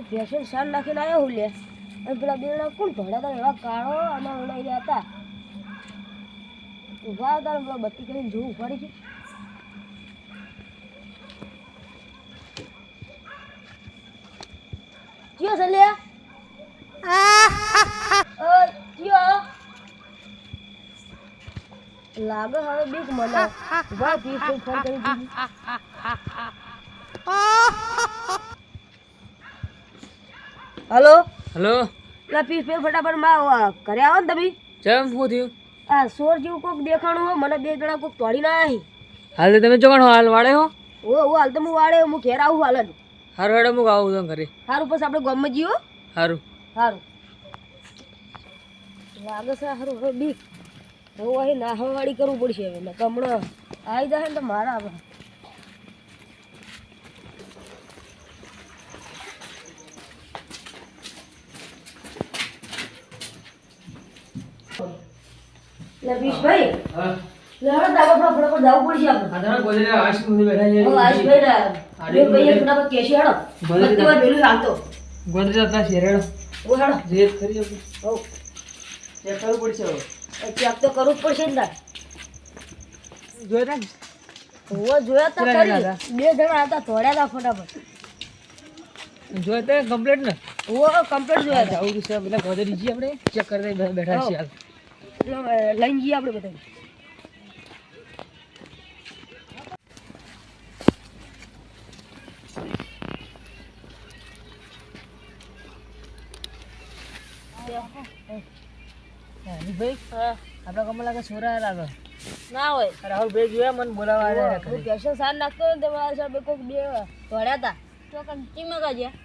Fashion શાન નાખીને આવ્યો હું લે અને પેલા બેડા કોણ ધોળા હતા એવા કાળો અને ઓલા રહ્યા હતા ઉભા હતા ને પેલા બત્તી કરીને જોવું ફરી છે કયો છે લે કયો લાગે હવે બીક મને ઉભા પીસ ફોન કરી દીધી हेलो हेलो ला पीस पे फटाफट में घरे आવો ને તમે કેમ શું થયું આ સોર જેવું કોક દેખાણું હો મને બે જણા કોક તોડી ના આવી હાલ તમે ચોકણ હાલ વાળે હો ઓ હાલ તો હું વાળે હું ઘેર આવું હાલ જ હારું હેડો હું આવું તો ઘરે હારું પછી આપણે ગામમાં જીઓ હારું હારું લાગે છે હારું હવે બીક હવે અહીં નાહવાડી કરવું પડશે હવે ને હમણાં આવી જાય ને તો મારા આવે લવીશ ભાઈ હા લેવડો દાબા ફટાફટ જાવું પડશે આપણે આધાર ગોલે આશ મુદે બેઠા છે ઓ આજ ભાઈ બે ભાઈ ફટાફટ કેશી હાડો બત્તી વાર બેલું હાલતો ગોલે જતા શેરેડો ઓ હાડો જે કરી આપણે ઓ ચેક કરવું પડશે હવે ચેક તો કરવું જ પડશે ને જોયા ઓ જોયા તા કેટલા કરી જણા બે જણા હતા ધોડ્યા તા ફટાફટ જોયા તે કમ્પ્લીટ ને ઓ કમ્પ્લીટ જોયા તા આવું છે પેલા ગોલે દીજી આપણે ચેક કરી બેઠા છે હાલ લઈને જઈએ આપણે બધા ભાઈ આપણા કમલા લાગે છોરા લાગે ના હોય રાહુલ ભાઈ જોયા મને બોલાવા આવ્યા હું કેશો સાર નાખતો ને તે મારા સાહેબ કોઈક બે ધોડ્યા તા તો ચીમકા જ્યાં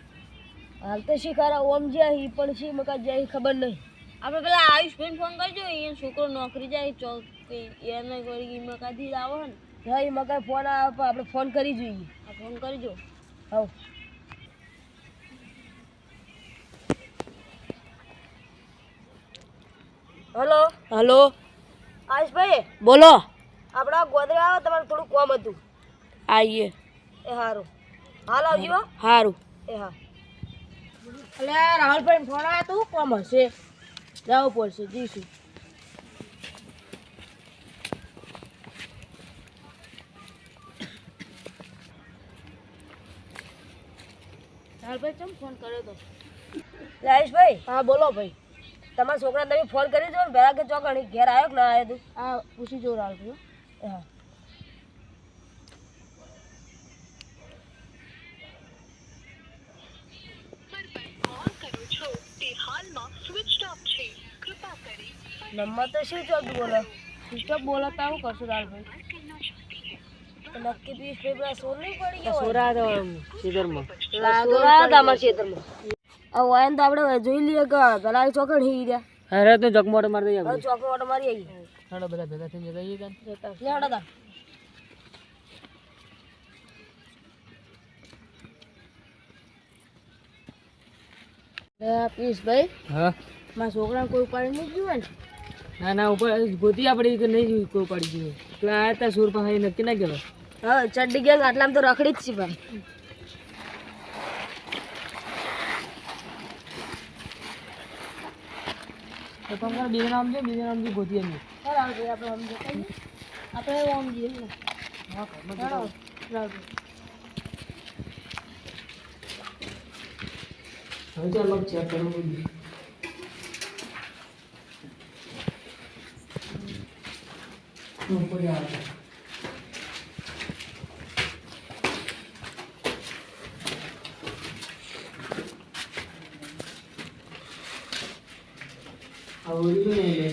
હાલ તો શીખારા ઓમ જ્યાં ઈ પણ ચીમકા જ્યાં ઈ ખબર નહીં આપણે પેલા આયુષભાઈને ફોન કરજો એ છોકરો નોકરી જાય ચોક એને કોઈ મકાથી જ આવો ને હા એ મકા ફોન આવે પણ આપણે ફોન કરી જોઈએ આ ફોન કરજો હવ હલો હલો આયુષભાઈ બોલો આપણા ગોદરે આવે તમારે થોડું કોમ હતું આવીએ એ સારું હાલ આવજો હો. સારું એ હા એટલે રાહુલભાઈ ફોન આવ્યો તું કોમ હશે જવું પડશે જઈશું રાહુલભાઈ ચમ ફોન કર્યો તો રાઈશભાઈ હા બોલો ભાઈ તમારા છોકરાને તમે ફોન કરી દો ને પહેલાં કે ચોકણી ઘેર આવ્યો કે ના આવ્યો તું આ પૂછી જો રાહુલભાઈ એ હા નંબર તો શું ચોતું બોલો સિસ્ટમ બોલો તો આવું કરશું રાહુલભાઈ તો નક્કી પીસ પેપર સોર નહીં પડી ગયો છોરા તો સીધરમાં સોરા હતા અમારા ખેતરમાં હવે વાયન તો આપણે જોઈ લઈએ કે પેલા ચોકણ હી રહ્યા અરે તો જગમોટ માર દઈએ હવે ચોકણ ઓટો મારી આવી હેડો બધા ભેગા થઈને જતા જઈએ કાન લેવડા તા પીસભાઈ હા મારા છોકરાને કોઈ ઉપાડી નહીં ગયું ને ના ના ઉપર ગોતી આપણી કે નહીં જોઈ કોઈ પડી ગયું પેલા આયા તા સુર પાસે નક્કી ના ગયેલો હા ચડ્ડી ગેંગ આટલામાં તો રખડી જ છે ભાઈ તો તમારે બીજું નામ છે બીજું નામ છે ગોતી એમની આપણે આમ જતા આપણે આમ જઈએ ને હા હવે ચાલો ચેક કરવું ઉપર આવે આવડી ને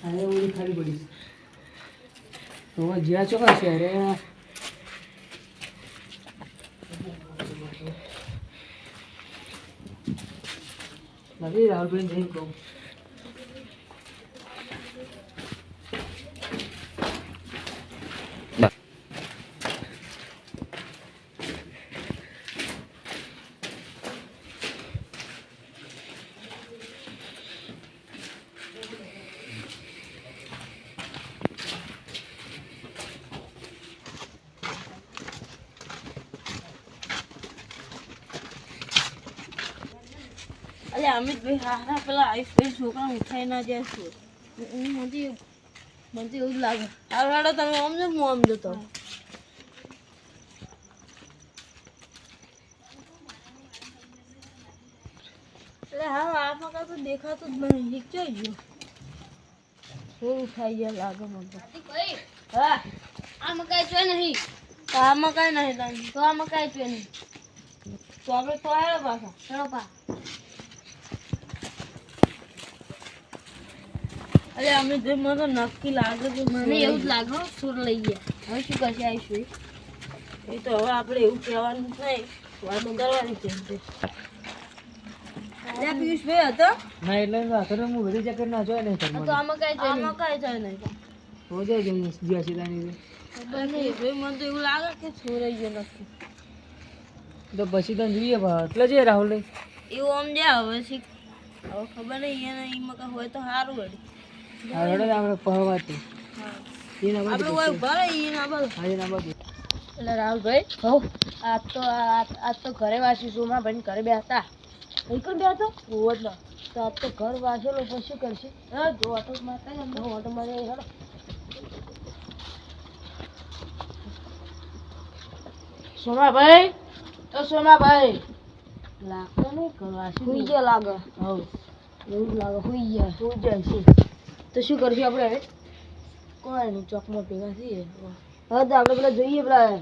અરે ઓલી ખાલી પડી તો જ્યાં ચોકા છે અરે નથી રાહુલભાઈ જઈને કહું અમિતભાઈ હારા પેલા આયુષભાઈ છોકરા ઉઠાઈ ના જાય શું મને તો એવું જ લાગે હારું હેડો તમે આમ જો હું આમ જતો એટલે હા આમાં કાંઈ તો દેખાતું જ નહીં હિચકાઈ ગયું એવું થાય ગયા લાગે મને તો હા આમાં કાંઈ છે નહીં તો આમાં કાંઈ નહીં તારી તો આમાં કાંઈ છે નહીં તો આપણે તો આવ્યા પાછા ચલો પા અરે અમે જો મને તો નક્કી લાગે કે મને એવું જ લાગે સુર લઈ ગયા હવે શું કરશે આવીશું એ તો હવે આપણે એવું કહેવાનું નહીં વાતો કરવાની છે પિયુષભાઈ હતો ના એટલે આખરે હું બધી ચક્કર ના જોઈ નહીં તો આમાં કાંઈ થાય નહીં હો જાય જઈએ જ્યાં સીધાની ખબર નહીં ભાઈ મને તો એવું લાગે કે છોરાઈ ગયો નક્કી તો પછી તો જોઈએ ભાવ એટલે જ રાહુલ એવું આમ જાય હવે શીખ હવે ખબર નહીં એને એમાં કાંઈ હોય તો સારું વળી હા રડે આપણે પહવાતી એના બાજુ આપણે હોય ભરે એના બધું હા એના બાજુ એટલે રાહુલભાઈ હો આજ તો ઘરે વાંચી સોમા ભાઈ ઘરે બે હતા એકલ બે હતો ઓવરનો તો આજ તો ઘર વાંચેલો પછી શું કરશે હા જો ઓટો મારતા ઓટો મારે હેડો સોમાભાઈ સોમાભાઈ લાગતો નહીં ઘર વાંચી હુઈ ગયા લાગે હવ એવું જ લાગે હુઈ જાય છે તો શું કરશું આપણે હવે કોઈ નહીં ચોકમાં ભેગા થઈએ હા તો આપણે પેલા જોઈએ પેલા હવે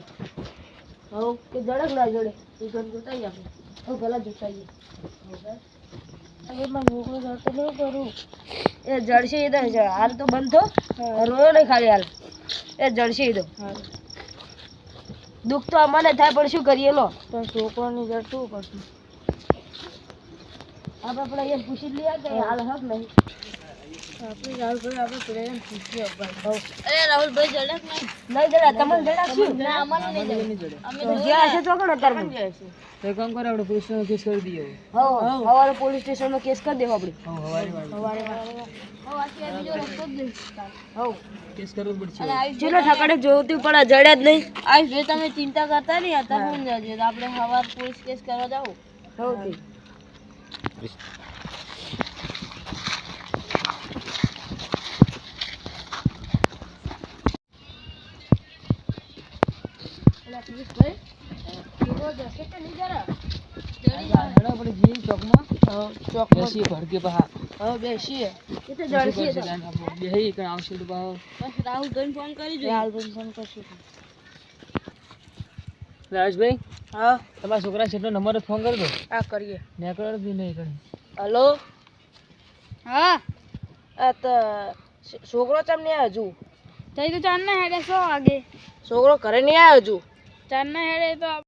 કે જડક ના જડે એ ઘર જોતાઈએ આપણે હવે પેલા જોતાઈએ એમાં છોકરો જડતો નહીં કરું એ જડશે એ તો હાલ તો બંધ થો રોયો નહીં ખાલી હાલ એ જડશે એ તો દુઃખ તો અમને થાય પણ શું કરીએ લો તો છોકરોની જડતું કરશું આપણે પેલા અહીંયા પૂછી લઈએ કે હાલ હક નહીં આપણે રાહુલભાઈ આપણે પેલા પૂછીએ અરે રાહુલભાઈ જડક નહીં જડે તમને જડાશું ના અમને નહીં જડે અમે તો જ્યાં હશે તો કોણ અત્યારે મને તો એક કામ કરે આપણે પોલીસ કેસ કરી દઈએ હવારે પોલીસ સ્ટેશનમાં કેસ કરી દેવો આપણે કેસ કરવો પડશે ચલો ઠકાડે જોતી પણ જડ્યા જ નહીં આયુષ ભાઈ તમે ચિંતા કરતા નહીં હતા હું જજે આપણે સવાર પોલીસ કેસ કરવા જાવ આપણે જઈએ ચોકમાં બેસીએ ભડકે પા બેસીએ એ તો બેસી જડશે કઈ આવશે તો ભાવ બસ રાહુલભાઈને ફોન કરી જોઈએ હાલભાઈ ફોન કરશું રાજભાઈ હા તમારા છોકરા છેલ્લો નંબર ફોન કરી દો આ કરીએ નેકળ બી નહીં કરી હલો હા આ તો છોકરો ચમ નહીં આવ્યો હજુ થઈ તો ચાર ના હેડે 100 વાગે છોકરો ઘરે નહીં આવ્યો હજુ ચાર ના હેડે તો